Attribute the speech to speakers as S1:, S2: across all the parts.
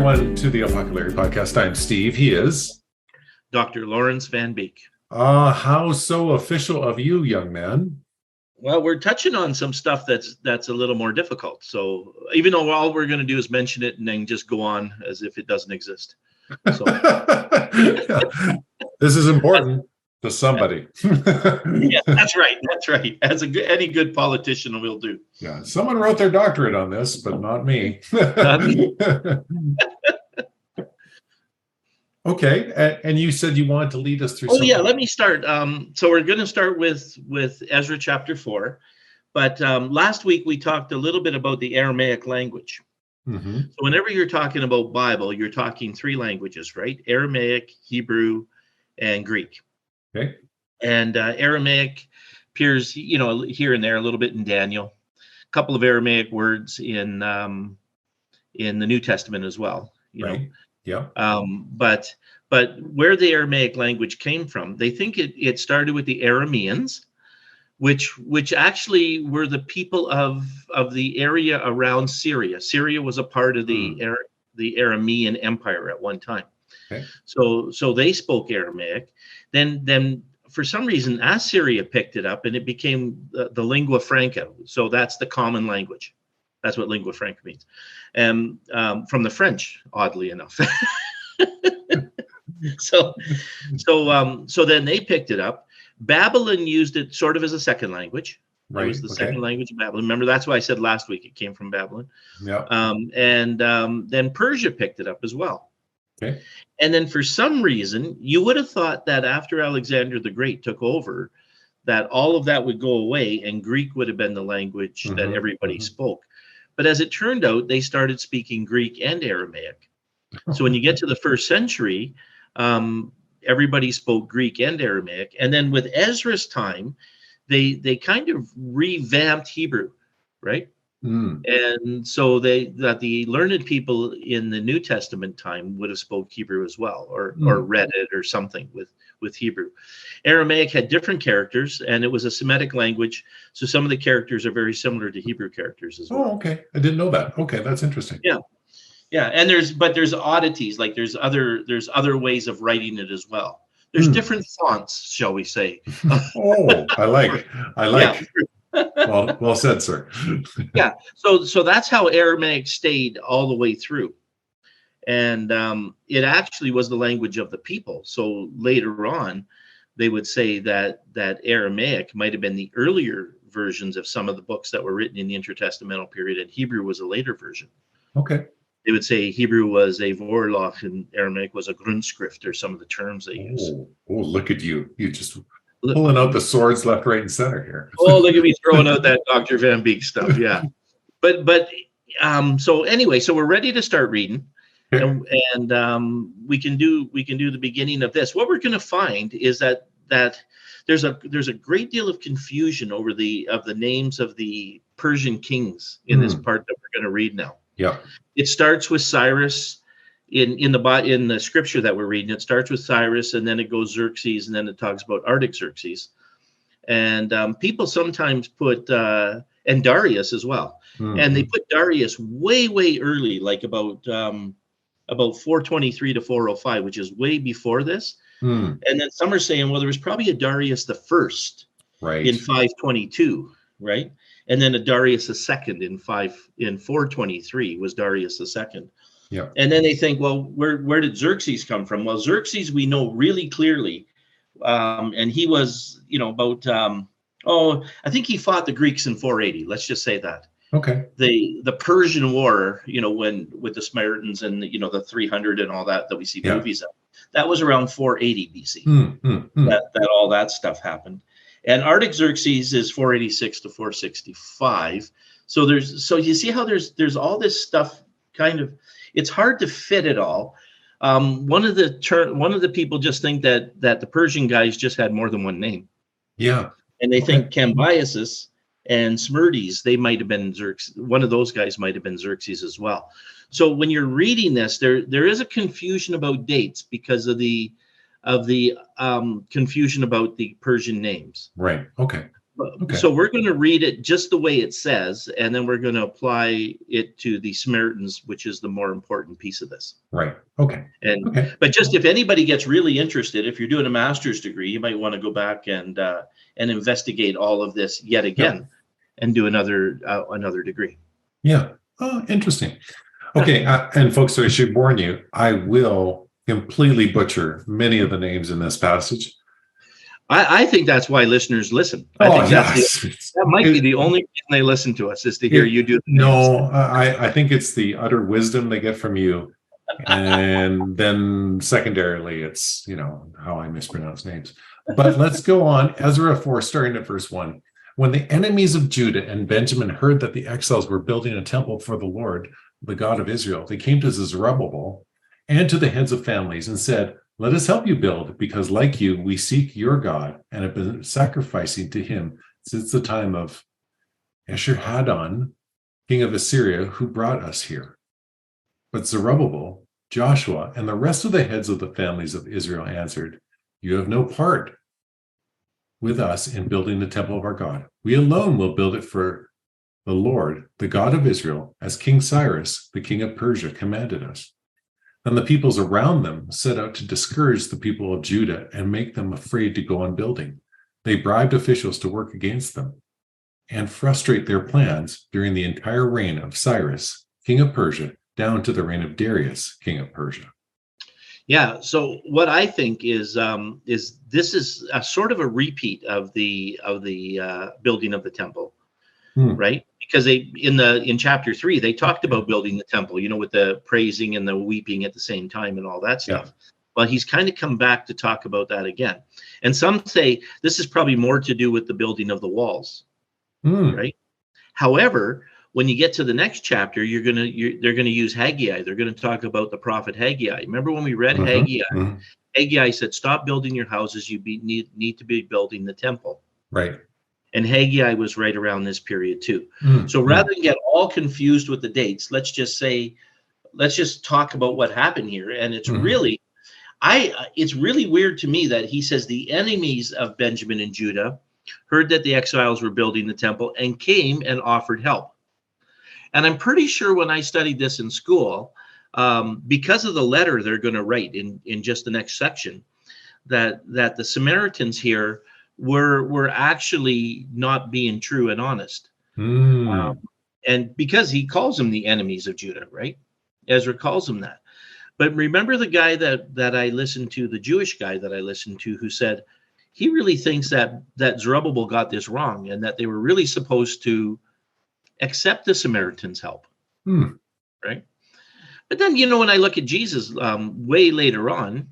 S1: everyone to the Apoco-Larry podcast. I'm Steve. He is
S2: Dr. Lawrence Van Beek.
S1: How so official of you, young man?
S2: Well, we're touching on some stuff that's a little more difficult. So even though all we're going to do is mention it and then just go on as if it doesn't exist. So
S1: this is important to somebody.
S2: Yeah, that's right. That's right. As any good politician will do.
S1: Yeah, someone wrote their doctorate on this, but not me. Okay, and you said you wanted to lead us through.
S2: Yeah, let me start. So we're going to start with Ezra chapter 4, but last week we talked a little bit about the Aramaic language.
S1: Mm-hmm.
S2: So whenever you're talking about Bible, you're talking three languages, right? Aramaic, Hebrew, and Greek.
S1: Okay.
S2: And Aramaic appears, here and there a little bit in Daniel. A couple of Aramaic words in the New Testament as well.
S1: Right. Yeah.
S2: But where the Aramaic language came from, they think it started with the Arameans, which actually were the people of the area around Syria. Syria was a part of the Aramean Empire at one time.
S1: Okay.
S2: So they spoke Aramaic. Then for some reason Assyria picked it up and it became the lingua franca. So that's the common language. That's what lingua franca means. And from the French, oddly enough. So then they picked it up. Babylon used it sort of as a second language.
S1: Right.
S2: It was the second language of Babylon. Remember, that's why I said last week it came from Babylon.
S1: Yeah.
S2: And then Persia picked it up as well.
S1: Okay.
S2: And then for some reason, you would have thought that after Alexander the Great took over, that all of that would go away and Greek would have been the language that everybody spoke. But as it turned out, they started speaking Greek and Aramaic. So when you get to the first century, everybody spoke Greek and Aramaic. And then with Ezra's time, they kind of revamped Hebrew, right? And so that the learned people in the New Testament time would have spoke Hebrew as well, or read it or something with Hebrew. Aramaic had different characters, and it was a Semitic language, so some of the characters are very similar to Hebrew characters as well.
S1: Oh, okay. I didn't know that. Okay, that's interesting.
S2: Yeah, and there's oddities, like there's other ways of writing it as well. There's different fonts, shall we say?
S1: Oh, I like. Yeah. Well said, sir.
S2: Yeah, so that's how Aramaic stayed all the way through, and it actually was the language of the people. So later on, they would say that Aramaic might have been the earlier versions of some of the books that were written in the intertestamental period, and Hebrew was a later version.
S1: Okay.
S2: They would say Hebrew was a Vorlach and Aramaic was a Grundschrift, or some of the terms they use.
S1: Oh, look at you! You just pulling out the swords left, right, and center here.
S2: Oh, look at me throwing out that Dr. Van Beek stuff. Yeah. But so anyway, so we're ready to start reading. And we can do the beginning of this. What we're going to find is that there's a great deal of confusion over the names of the Persian kings in this part that we're going to read now.
S1: Yeah.
S2: It starts with Cyrus in the scripture that we're reading. It starts with Cyrus, and then it goes Xerxes, and then it talks about Artaxerxes. And people sometimes put and Darius as well. And they put Darius way early, like about 423 to 405, which is way before this. And then some are saying, well, there was probably a Darius the first,
S1: right,
S2: in 522, right? And then a Darius II in 423 was Darius II.
S1: Yeah.
S2: And then they think, well, where did Xerxes come from? Well, Xerxes we know really clearly, and he was, about I think he fought the Greeks in 480. Let's just say that.
S1: Okay.
S2: The Persian War, when with the Samaritans and the 300 and all that we see movies of, that was around 480 BC. That all that stuff happened. And Artaxerxes is 486 to 465. So you see how there's all this stuff kind of. It's hard to fit it all. One of the people just think that the Persian guys just had more than one name.
S1: Yeah.
S2: And they think Cambyses and Smyrdes, they might have been Xerxes. One of those guys might have been Xerxes as well. So when you're reading this, there is a confusion about dates because of the confusion about the Persian names.
S1: Right. Okay. Okay.
S2: So we're going to read it just the way it says, and then we're going to apply it to the Samaritans, which is the more important piece of this.
S1: Right. Okay.
S2: And
S1: Okay.
S2: but just if anybody gets really interested, if you're doing a master's degree, you might want to go back and investigate all of this yet again, and do another degree.
S1: Yeah. Oh, interesting. Okay. And folks, I should warn you, I will completely butcher many of the names in this passage.
S2: I think that's why listeners listen. I think that might be the only reason they listen to us, is to hear you do.
S1: No, I think it's the utter wisdom they get from you. And then secondarily, it's, how I mispronounce names. But let's go on. Ezra 4, starting at verse 1. When the enemies of Judah and Benjamin heard that the exiles were building a temple for the Lord, the God of Israel, they came to Zerubbabel and to the heads of families and said, "Let us help you build, because like you, we seek your God and have been sacrificing to him since the time of Esarhaddon, king of Assyria, who brought us here." But Zerubbabel, Joshua, and the rest of the heads of the families of Israel answered, "You have no part with us in building the temple of our God. We alone will build it for the Lord, the God of Israel, as King Cyrus, the king of Persia, commanded us." Then the peoples around them set out to discourage the people of Judah and make them afraid to go on building. They bribed officials to work against them and frustrate their plans during the entire reign of Cyrus, king of Persia, down to the reign of Darius, king of Persia.
S2: Yeah. So what I think is this is a sort of a repeat of the building of the temple, right? Because in chapter 3 they talked about building the temple, with the praising and the weeping at the same time and all that stuff. Yeah. Well, he's kind of come back to talk about that again. And some say this is probably more to do with the building of the walls, right? However, when you get to the next chapter, they're gonna use Haggai. They're gonna talk about the prophet Haggai. Remember when we read Haggai? Haggai said, "Stop building your houses. You need to be building the temple."
S1: Right.
S2: And Haggai was right around this period too. So rather than get all confused with the dates, let's just talk about what happened here. And it's really, it's really weird to me that he says the enemies of Benjamin and Judah heard that the exiles were building the temple and came and offered help. And I'm pretty sure when I studied this in school, because of the letter they're going to write in just the next section, that the Samaritans here were actually not being true and honest. And because he calls them the enemies of Judah, right? Ezra calls them that. But remember the guy that I listened to, the Jewish guy that I listened to, who said he really thinks that Zerubbabel got this wrong and that they were really supposed to accept the Samaritans' help, right? But then, when I look at Jesus way later on,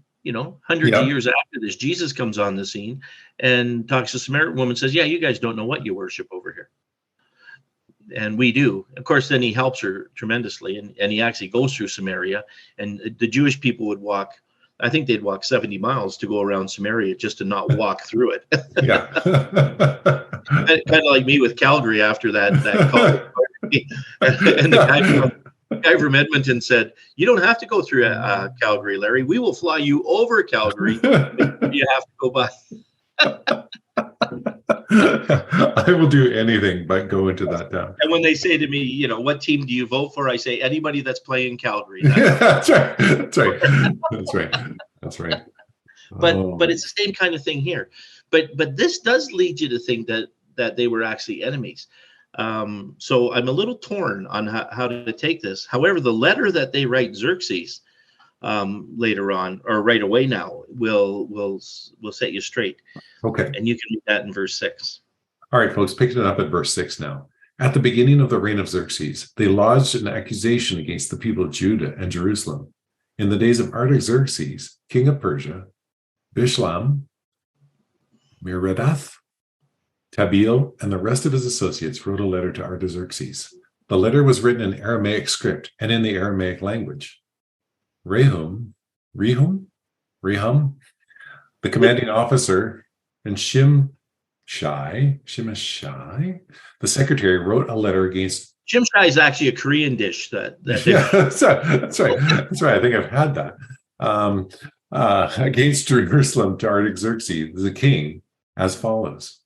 S2: hundreds of years after this, Jesus comes on the scene and talks to a Samaritan woman, says, "Yeah, you guys don't know what you worship over here." And we do. Of course, then he helps her tremendously. And he actually goes through Samaria. And the Jewish people would walk, I think they'd walk 70 miles to go around Samaria just to not walk through it.
S1: Yeah.
S2: Kind of like me with Calgary after that call. And the guy from Edmonton said, "You don't have to go through Calgary, Larry. We will fly you over Calgary. You have to go by."
S1: I will do anything but go into that town.
S2: And when they say to me, "What team do you vote for?" I say, "Anybody that's playing Calgary."
S1: That's right.
S2: But it's the same kind of thing here. But this does lead you to think that they were actually enemies. So I'm a little torn on how to take this. However, the letter that they write Xerxes later on, or right away now, will set you straight.
S1: Okay.
S2: And you can read that in verse 6.
S1: All right, folks, picking it up at verse 6 now. At the beginning of the reign of Xerxes, they lodged an accusation against the people of Judah and Jerusalem. In the days of Artaxerxes, king of Persia, Bishlam, Meredath, Tabeel, and the rest of his associates wrote a letter to Artaxerxes. The letter was written in Aramaic script and in the Aramaic language. Rehum, the commanding officer, and Shimshai, the secretary, wrote a letter against.
S2: Shimshai is actually a Korean dish that
S1: Yeah, that's right. I think I've had that. Against Jerusalem to Artaxerxes, the king, as follows.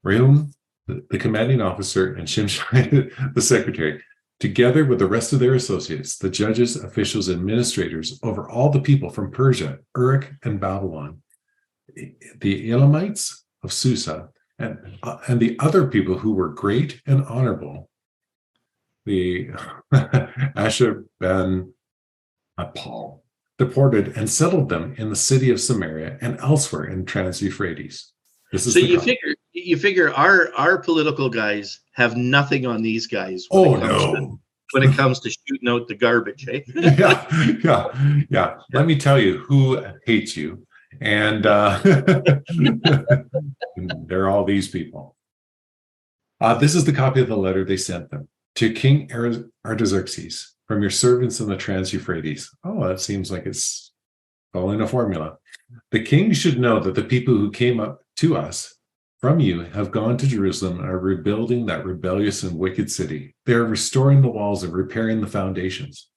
S1: Rehum, the commanding officer, and Shimshai, the secretary, together with the rest of their associates, the judges, officials, and administrators over all the people from Persia, Uruk, and Babylon, the Elamites of Susa, and the other people who were great and honorable, the Ashur ben Apal, deported and settled them in the city of Samaria and elsewhere in Trans-Euphrates. This is
S2: So you figure our political guys have nothing on these guys when it comes to shooting out the garbage, eh?
S1: yeah. Let me tell you who hates you. And they're all these people. This is the copy of the letter they sent them. To King Artaxerxes, from your servants in the Trans-Euphrates. Oh, that seems like it's following a formula. The king should know that the people who came up to us from you have gone to Jerusalem and are rebuilding that rebellious and wicked city. They are restoring the walls and repairing the foundations.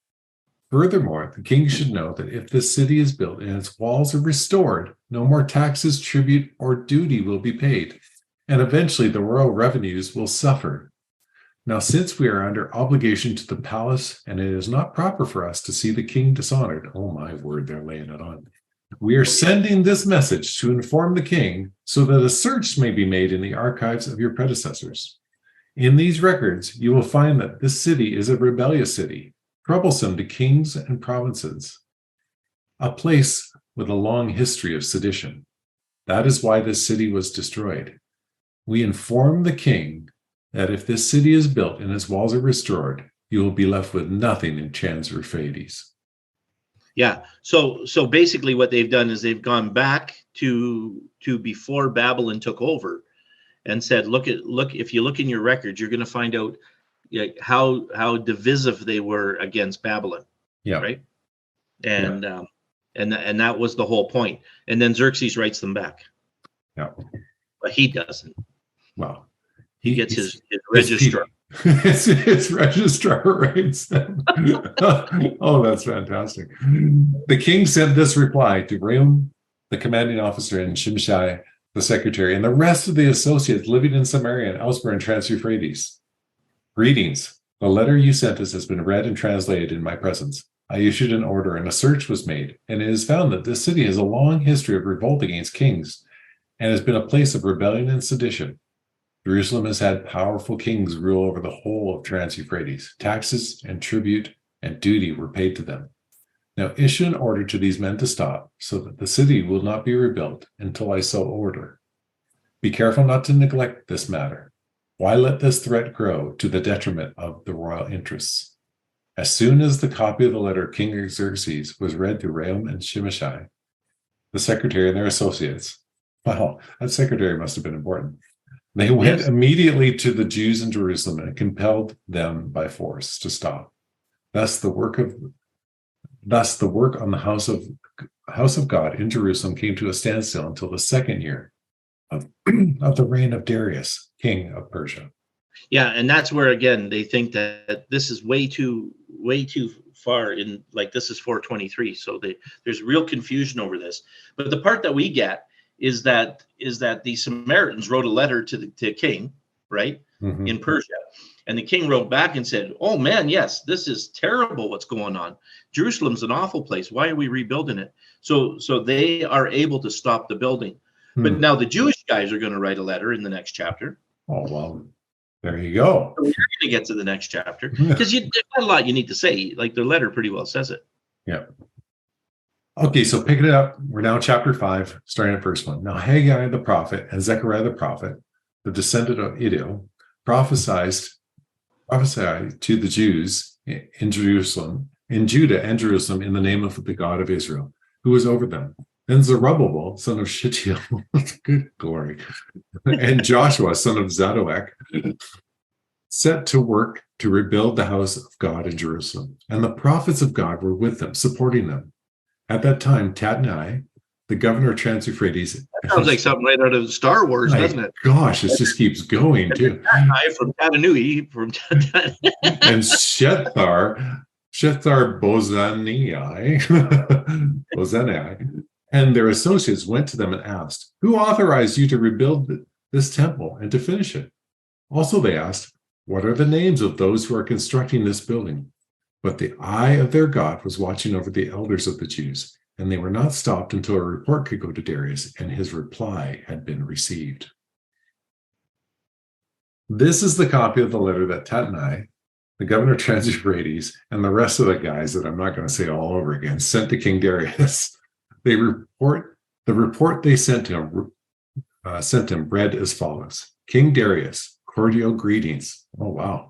S1: Furthermore, the king should know that if this city is built and its walls are restored, no more taxes, tribute, or duty will be paid, and eventually the royal revenues will suffer. Now, since we are under obligation to the palace, and it is not proper for us to see the king dishonored, oh my word, they're laying it on. We are sending this message to inform the king so that a search may be made in the archives of your predecessors. In these records, you will find that this city is a rebellious city, troublesome to kings and provinces, a place with a long history of sedition. That is why this city was destroyed. We inform the king that if this city is built and its walls are restored, you will be left with nothing in Trans-Euphrates.
S2: Yeah. So basically what they've done is they've gone back to before Babylon took over and said, look, if you look in your records, you're going to find out how divisive they were against Babylon.
S1: Yeah.
S2: Right. And that was the whole point. And then Xerxes writes them back.
S1: Yeah.
S2: But he doesn't.
S1: Well,
S2: he gets his registrar.
S1: His registrar writes them. Oh, that's fantastic. The king sent this reply to Rehum, the commanding officer, and Shimshai, the secretary, and the rest of the associates living in Samaria and elsewhere in Trans-Euphrates. Greetings. The letter you sent us has been read and translated in my presence. I issued an order and a search was made, and it is found that this city has a long history of revolt against kings and has been a place of rebellion and sedition. Jerusalem has had powerful kings rule over the whole of Trans-Euphrates. Taxes and tribute and duty were paid to them. Now issue an order to these men to stop, so that the city will not be rebuilt until I so order. Be careful not to neglect this matter. Why let this threat grow to the detriment of the royal interests? As soon as the copy of the letter of King Xerxes was read to Rehum and Shimshai, the secretary and their associates, wow, that secretary must have been important. They went immediately to the Jews in Jerusalem and compelled them by force to stop. Thus the work on the house of God in Jerusalem came to a standstill until the second year of the reign of Darius, king of Persia.
S2: Yeah, and that's where again they think that this is way too far in, like this is 423. So there's real confusion over this. But the part that we get is that the Samaritans wrote a letter to the king, right, in Persia, and the king wrote back and said, "Oh man, yes, this is terrible. What's going on? Jerusalem's an awful place. Why are we rebuilding it?" So they are able to stop the building. But now the Jewish guys are going to write a letter in the next chapter.
S1: Oh well, there you go.
S2: So we're going to get to the next chapter because there's not a lot you need to say. Like their letter pretty well says it.
S1: Yeah. Okay, so picking it up, we're now chapter 5, starting at verse 1. Now Haggai the prophet and Zechariah the prophet, the descendant of Iddo, prophesied to the Jews in Jerusalem, in Judah and Jerusalem, in the name of the God of Israel, who was over them. Then Zerubbabel, son of Shealtiel, good glory, and Joshua, son of Zadoak, set to work to rebuild the house of God in Jerusalem. And the prophets of God were with them, supporting them. At that time, Tatnai, the governor of Trans-Euphrates.
S2: That sounds like something right out of Star Wars, doesn't it?
S1: Gosh, it just keeps going, too.
S2: Tatnai from Tatanui,
S1: and Shethar Bozani, and their associates went to them and asked, "Who authorized you to rebuild this temple and to finish it. Also, they asked, what are the names of those who are constructing this building? But the eye of their God was watching over the elders of the Jews, and they were not stopped until a report could go to Darius, and his reply had been received. This is the copy of the letter that Tatnai, the governor of Trans-Euphrates, and the rest of the guys that I'm not going to say all over again, sent to King Darius. The report they sent him read as follows. King Darius, cordial greetings. Oh, wow.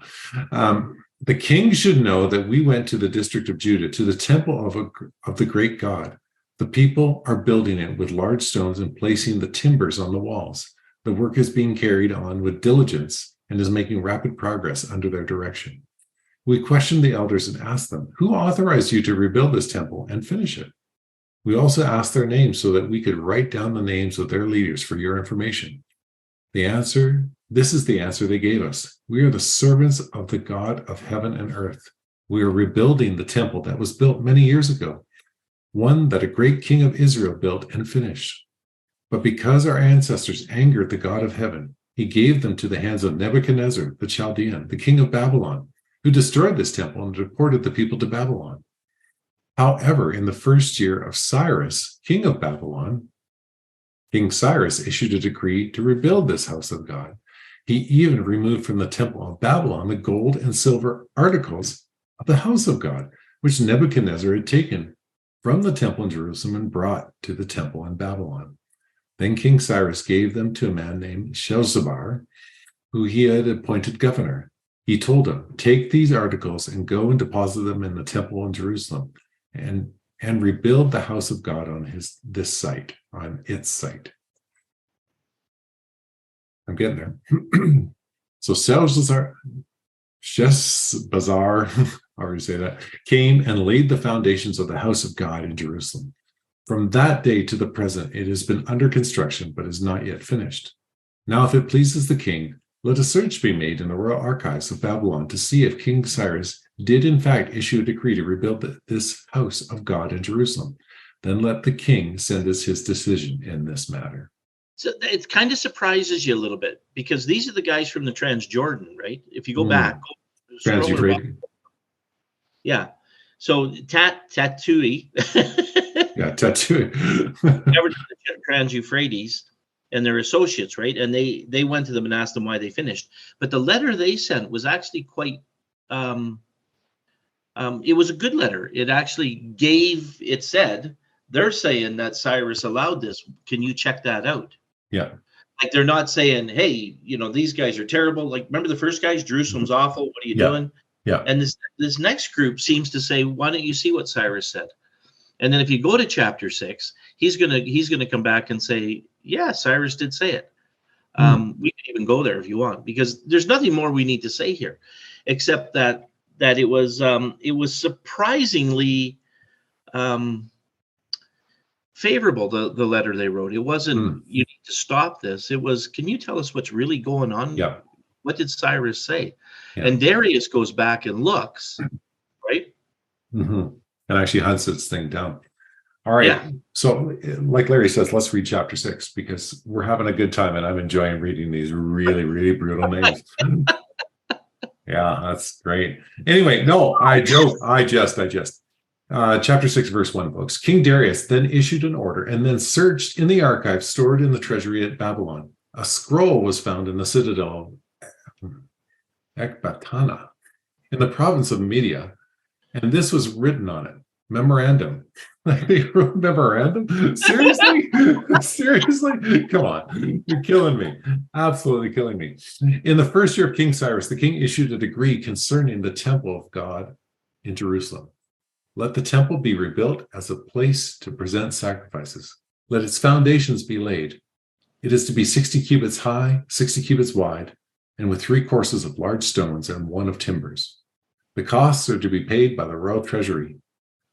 S1: The king should know that we went to the district of Judah, to the temple of the great God. The people are building it with large stones and placing the timbers on the walls. The work is being carried on with diligence and is making rapid progress under their direction. We questioned the elders and asked them, who authorized you to rebuild this temple and finish it? We also asked their names so that we could write down the names of their leaders for your information. This is the answer they gave us. We are the servants of the God of heaven and earth. We are rebuilding the temple that was built many years ago, one that a great king of Israel built and finished. But because our ancestors angered the God of heaven, he gave them to the hands of Nebuchadnezzar, the Chaldean, the king of Babylon, who destroyed this temple and deported the people to Babylon. However, in the first year of Cyrus, king of Babylon, King Cyrus issued a decree to rebuild this house of God. He even removed from the temple of Babylon the gold and silver articles of the house of God, which Nebuchadnezzar had taken from the temple in Jerusalem and brought to the temple in Babylon. Then King Cyrus gave them to a man named Shelzabar, who he had appointed governor. He told him, take these articles and go and deposit them in the temple in Jerusalem and rebuild the house of God on its site. I'm getting there. So Sheshbazzar, I already say that, came and laid the foundations of the house of God in Jerusalem. From that day to the present, it has been under construction, but is not yet finished. Now, if it pleases the king, let a search be made in the royal archives of Babylon to see if King Cyrus did in fact issue a decree to rebuild this house of God in Jerusalem. Then let the king send us his decision in this matter.
S2: So it kind of surprises you a little bit because these are the guys from the Transjordan, right? If you go back,
S1: Trans-Euphrates.
S2: Yeah. So Tatui.
S1: Yeah, Tatui.
S2: Trans-Euphrates and their associates, right? And they went to them and asked them why they finished. But the letter they sent was actually quite. It was a good letter. It said, they're saying that Cyrus allowed this. Can you check that out?
S1: Yeah.
S2: Like they're not saying, hey, these guys are terrible. Like, remember the first guys, Jerusalem's awful. What are you doing?
S1: Yeah.
S2: And this next group seems to say, why don't you see what Cyrus said? And then if you go to chapter 6, he's gonna come back and say, yeah, Cyrus did say it. We can even go there if you want, because there's nothing more we need to say here, except that it was surprisingly favorable, the letter they wrote. It wasn't you need to stop this. It was, can you tell us what's really going on?
S1: Yeah.
S2: What did Cyrus say?
S1: Yeah.
S2: And Darius goes back and looks, right?
S1: Mm-hmm. And actually hunts this thing down. All right. Yeah. So like Larry says, let's read chapter 6 because we're having a good time and I'm enjoying reading these really, really brutal names. Yeah, that's great. Anyway, no, I joke. I jest. Chapter 6, verse 1, folks. King Darius then issued an order and then searched in the archives stored in the treasury at Babylon. A scroll was found in the citadel of Ecbatana in the province of Media, and this was written on it. Memorandum. They wrote memorandum? Seriously? Seriously? Come on. You're killing me. Absolutely killing me. In the first year of King Cyrus, the king issued a decree concerning the temple of God in Jerusalem. Let the temple be rebuilt as a place to present sacrifices. Let its foundations be laid. It is to be 60 cubits high, 60 cubits wide, and with 3 courses of large stones and 1 of timbers. The costs are to be paid by the royal treasury.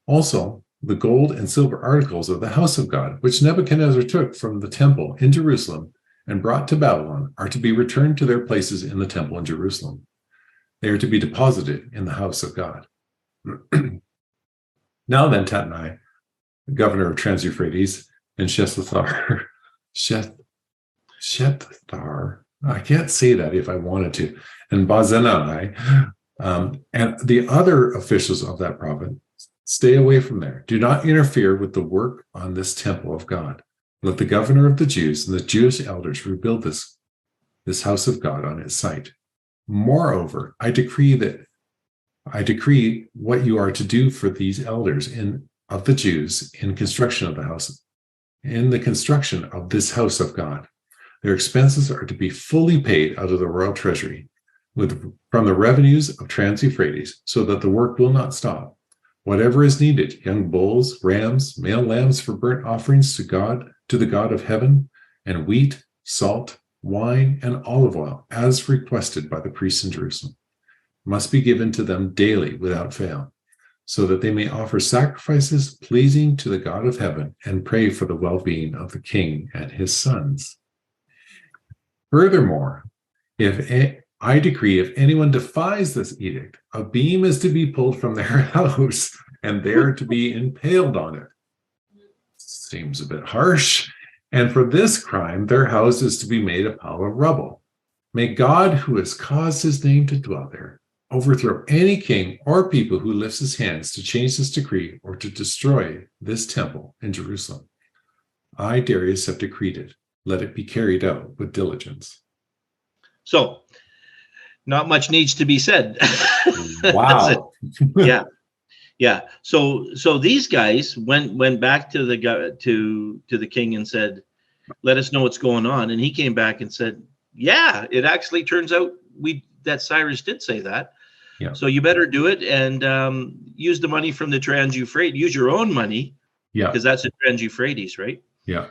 S1: Also, the gold and silver articles of the house of God, which Nebuchadnezzar took from the temple in Jerusalem and brought to Babylon, are to be returned to their places in the temple in Jerusalem. They are to be deposited in the house of God. Now then, Tatnai, the governor of Trans-Euphrates, and Sheshbazzar, Shethar. I can't say that if I wanted to. And Bazanai, and the other officials of that province, stay away from there. Do not interfere with the work on this temple of God. Let the governor of the Jews and the Jewish elders rebuild this house of God on its site. Moreover, I decree what you are to do for these elders of the Jews in the construction of this house of God. Their expenses are to be fully paid out of the royal treasury from the revenues of Trans-Euphrates, so that the work will not stop. Whatever is needed, young bulls, rams, male lambs for burnt offerings to the God of heaven, and wheat, salt, wine, and olive oil, as requested by the priests in Jerusalem, must be given to them daily without fail, so that they may offer sacrifices pleasing to the God of heaven and pray for the well-being of the king and his sons. Furthermore, I decree if anyone defies this edict, a beam is to be pulled from their house and they're to be impaled on it. Seems a bit harsh. And for this crime, their house is to be made a pile of rubble. May God, who has caused his name to dwell there, overthrow any king or people who lifts his hands to change this decree or to destroy this temple in Jerusalem. I, Darius, have decreed it. Let it be carried out with diligence.
S2: So, not much needs to be said.
S1: Wow.
S2: Yeah. So these guys went back to the king and said, "Let us know what's going on." And he came back and said, "Yeah, it actually turns out that Cyrus did say that.
S1: Yeah.
S2: So you better do it and use the money from the Trans-Euphrates. Use your own money, because that's the Trans-Euphrates, right?
S1: Yeah.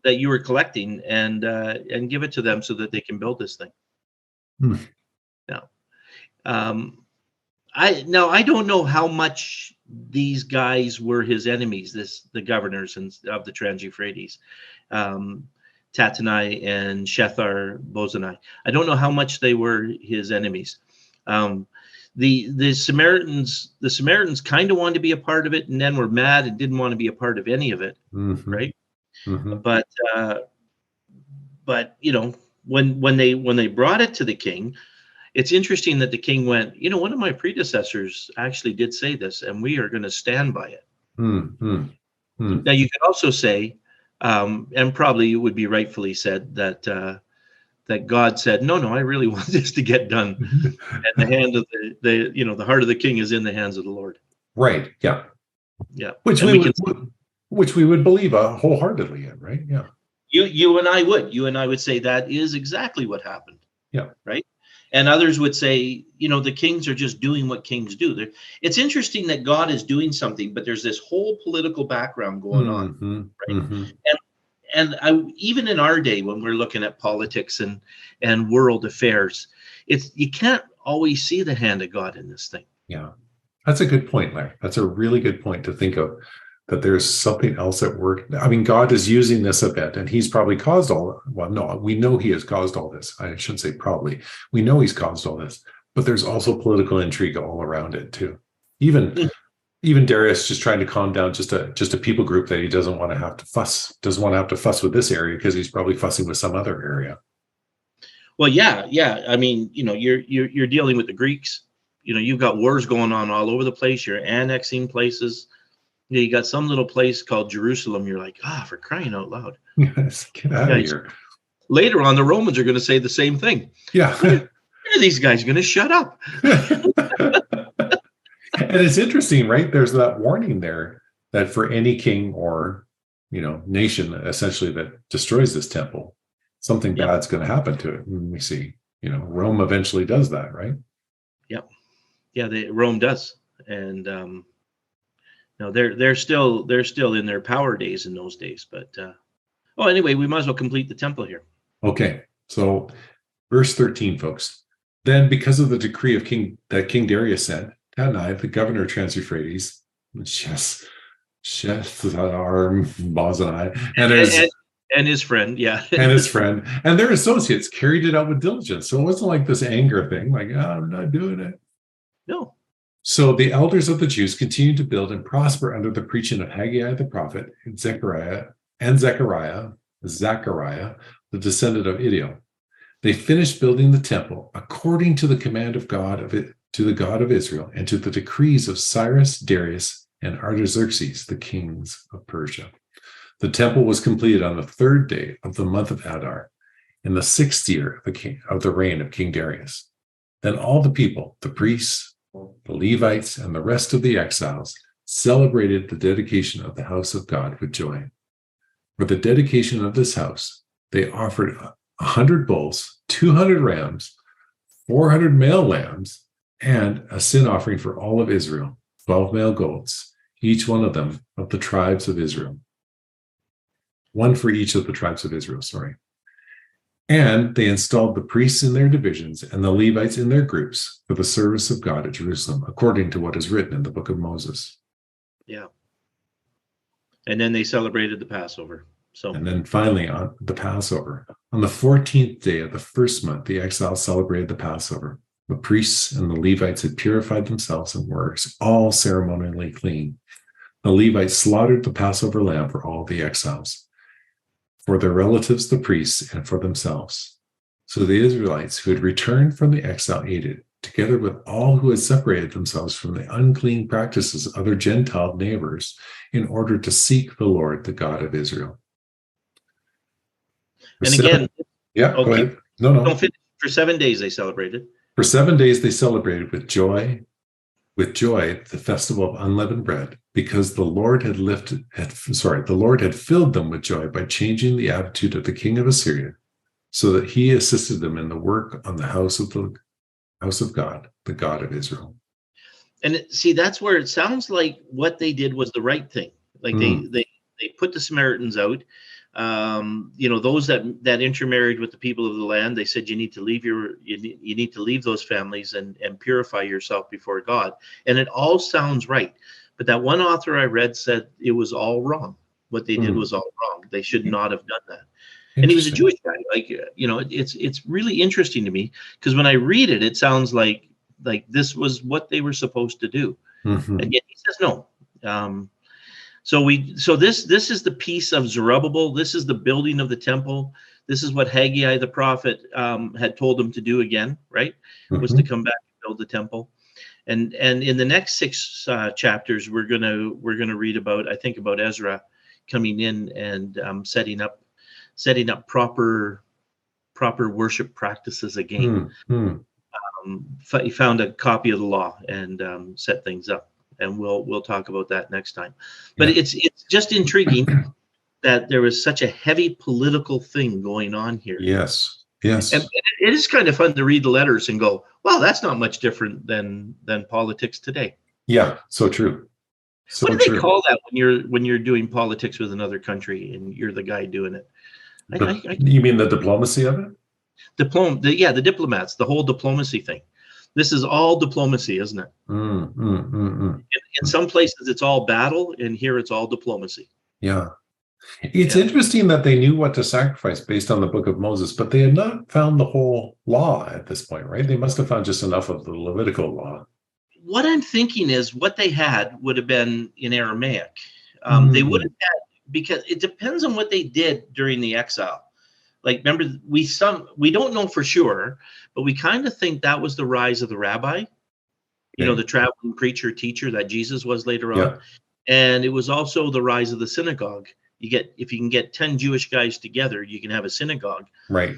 S2: That you were collecting, and give it to them so that they can build this thing." Now, I don't know how much these guys were his enemies. The governors of the Trans-Euphrates, Tatanai and Shethar Bozani. I don't know how much they were his enemies. The Samaritans kind of wanted to be a part of it, and then were mad and didn't want to be a part of any of it, right? But when they brought it to the king, it's interesting that the king went, one of my predecessors actually did say this, and we are going to stand by it. Now, you could also say, and probably it would be rightfully said, that God said, no, I really want this to get done. And the hand of the heart of the king is in the hands of the Lord.
S1: Right. Yeah.
S2: Yeah.
S1: Which we would believe wholeheartedly in, right? Yeah.
S2: You and I would say that is exactly what happened.
S1: Yeah.
S2: Right. And others would say, the kings are just doing what kings do. It's interesting that God is doing something, but there's this whole political background going on, right? And even in our day, when we're looking at politics and world affairs, you can't always see the hand of God in this thing.
S1: Yeah, that's a good point, Larry. That's a really good point to think of, that there's something else at work. I mean, God is using this a bit, and he's probably caused we know he has caused all this. I shouldn't say probably. We know he's caused all this, but there's also political intrigue all around it too. Even Darius just trying to calm down just a people group that he doesn't want to have to fuss with this area, because he's probably fussing with some other area.
S2: Well, yeah. I mean, you're dealing with the Greeks. You've got wars going on all over the place. You're annexing places. You got some little place called Jerusalem. You're like, for crying out loud.
S1: Yes, get out of here.
S2: Later on, the Romans are going to say the same thing.
S1: Yeah.
S2: When are these guys going to shut up?
S1: And it's interesting, right? There's that warning there that for any king or, nation essentially that destroys this temple, something bad's going to happen to it. And we see, Rome eventually does that, right?
S2: Yep. Yeah, Rome does. And, they're still in their power days in those days. But anyway, we might as well complete the temple here. Okay,
S1: so verse 13, folks. Then, because of the decree of King Darius sent, Tatanai, the governor of Trans-Euphrates,
S2: and his friend,
S1: and their associates carried it out with diligence. So it wasn't like this anger thing, like, I'm not doing it.
S2: No.
S1: So the elders of the Jews continued to build and prosper under the preaching of Haggai the prophet, and Zechariah, the the descendant of Iddo. They finished building the temple according to the command of God to the God of Israel, and to the decrees of Cyrus, Darius, and Artaxerxes, the kings of Persia. The temple was completed on the 3rd day of the month of Adar, in the 6th year of the reign of King Darius. Then all the people, the priests, the Levites, and the rest of the exiles celebrated the dedication of the house of God with joy. For the dedication of this house, they offered 100 bulls, 200 rams, 400 male lambs, and a sin offering for all of Israel, 12 male goats, each one of them of the tribes of Israel. One for each of the tribes of Israel, And they installed the priests in their divisions and the Levites in their groups for the service of God at Jerusalem, according to what is written in the book of Moses.
S2: Yeah. And then they celebrated the Passover.
S1: And then finally, on the Passover, on the 14th day of the 1st month, the exiles celebrated the Passover. The priests and the Levites had purified themselves and were all ceremonially clean. The Levites slaughtered the Passover lamb for all the exiles, for their relatives, the priests, and for themselves. So the Israelites who had returned from the exile ate it, together with all who had separated themselves from the unclean practices of their Gentile neighbors, in order to seek the Lord, the God of Israel.
S2: And again,
S1: go ahead. No.
S2: Don't finish. For 7 days they celebrated.
S1: For 7 days they celebrated with joy, the festival of unleavened bread, because the Lord had filled them with joy by changing the attitude of the king of Assyria, so that he assisted them in the work on the house of God, the God of Israel.
S2: And see, that's where it sounds like what they did was the right thing. Like they put the Samaritans out. Those that intermarried with the people of the land, they said you need to leave those families and purify yourself before God. And it all sounds right. But that one author I read said it was all wrong. What they did was all wrong. They should not have done that. And he was a Jewish guy. It's really interesting to me, because when I read it, it sounds like this was what they were supposed to do.
S1: Mm-hmm.
S2: And yet he says no. So this is the piece of Zerubbabel. This is the building of the temple. This is what Haggai the prophet had told them to do again, right? Was to come back and build the temple. And in the next 6 chapters, we're gonna read about Ezra coming in and setting up proper worship practices again. He found a copy of the law and set things up. And we'll talk about that next time. But it's just intriguing that there was such a heavy political thing going on here.
S1: Yes.
S2: And it is kind of fun to read the letters and go, wow, that's not much different than politics today.
S1: Yeah, so true. So
S2: what do they call that when you're doing politics with another country and you're the guy doing it?
S1: You mean the diplomacy of it?
S2: The diplomats, the whole diplomacy thing. This is all diplomacy, isn't it? In some places, it's all battle, and here it's all diplomacy.
S1: Yeah. It's interesting that they knew what to sacrifice based on the book of Moses, but they had not found the whole law at this point, right? They must have found just enough of the Levitical law.
S2: What I'm thinking is what they had would have been in Aramaic. They would have had, because it depends on what they did during the exile. Like, remember, we don't know for sure, but we kind of think that was the rise of the rabbi, the traveling preacher teacher that Jesus was later on. And it was also the rise of the synagogue. If you can get 10 Jewish guys together, you can have a synagogue.
S1: Right.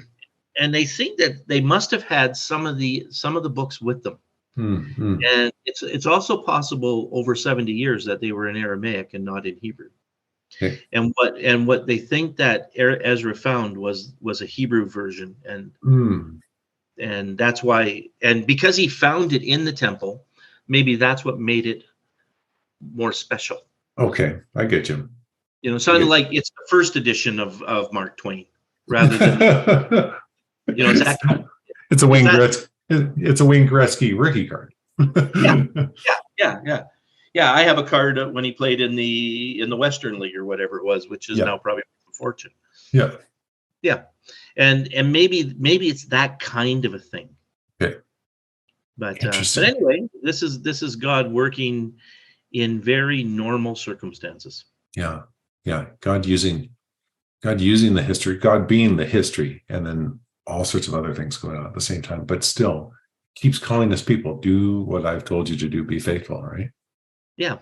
S2: And they think that they must have had some of the books with them. And it's also possible over 70 years that they were in Aramaic and not in Hebrew.
S1: Okay.
S2: And what they think that Ezra found was a Hebrew version, and that's why, and because he found it in the temple, maybe that's what made it more special.
S1: Okay, I get you.
S2: Sounded like it's the first edition of Mark Twain, rather than
S1: it's a Wayne Gretzky rookie card.
S2: Yeah, I have a card when he played in the Western League or whatever it was, which is now probably a fortune. Yeah, and maybe it's that kind of a thing.
S1: Okay.
S2: But anyway, this is God working in very normal circumstances.
S1: Yeah. God using God using the history, God being the history, and then all sorts of other things going on at the same time, but still keeps calling us people, do what I've told you to do, be faithful, right?
S2: Yeah.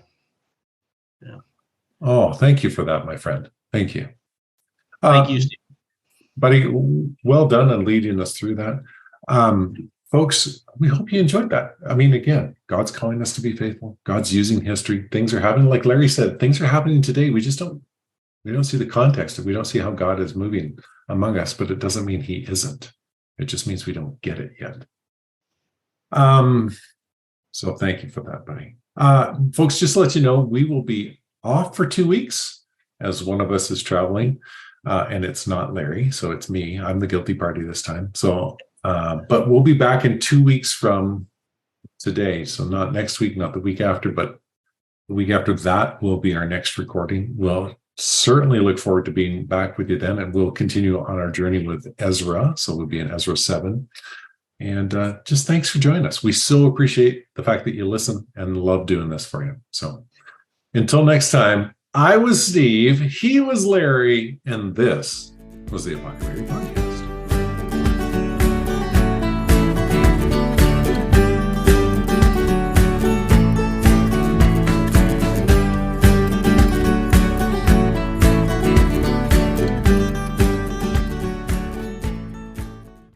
S2: Yeah.
S1: Oh, thank you for that, my friend. Thank you.
S2: Thank you, Steve.
S1: Buddy, well done on leading us through that. Folks, we hope you enjoyed that. I mean, again, God's calling us to be faithful. God's using history. Things are happening. Like Larry said, things are happening today. We don't see the context. We don't see how God is moving among us, but it doesn't mean he isn't. It just means we don't get it yet. So thank you for that, buddy. Folks, just to let you know, we will be off for 2 weeks as one of us is traveling, and it's not Larry, so it's me. I'm the guilty party this time. So, but we'll be back in 2 weeks from today. So not next week, not the week after, but the week after that will be our next recording. We'll certainly look forward to being back with you then, and we'll continue on our journey with Ezra. So we'll be in Ezra 7. And just thanks for joining us. We so appreciate the fact that you listen and love doing this for you. So until next time, I was Steve, he was Larry, and this was the Apoco-Larry Podcast.